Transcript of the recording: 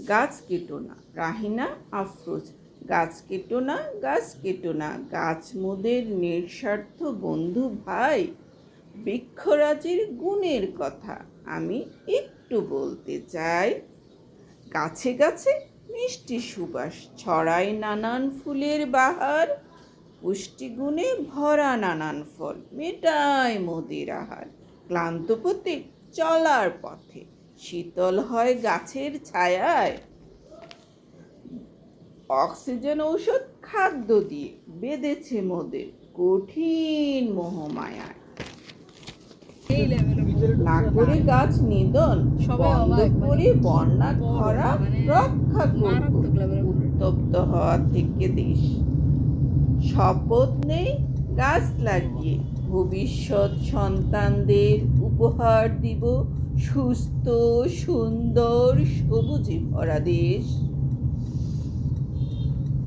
গাছ কেটো না। রাহিনা আফরোজ। গাছ কেটো না, গাছ কেটো না, গাছ মোদের নিঃস্বার্থ বন্ধু ভাই। বৃক্ষরাজির গুণের কথা আমি একটু বলতে চাই। গাছে গাছে মিষ্টি সুবাস ছড়ায় নানান ফুলের বাহার। পুষ্টিগুণে ভরা নানান ফল মেটায় মোদের আহার। ক্লান্ত পথিক চলার পথে শীতল হয় গাছের ছায়ায়। অক্সিজেন ঔষধ খাদ্য দিয়ে বেঁধেছে মোদের কঠিন মোহমায়ায়। না করে গাছ নিধন, বন্ধ করে বন্যা খরা রক্ষা করব উত্তপ্ত হওয়া থেকে দেশ। শপথ নেই গাছ লাগিয়ে ভবিষ্যৎ সন্তানদের উপহার দিব সুস্থ সুন্দর সবুজে ভরা দেশ।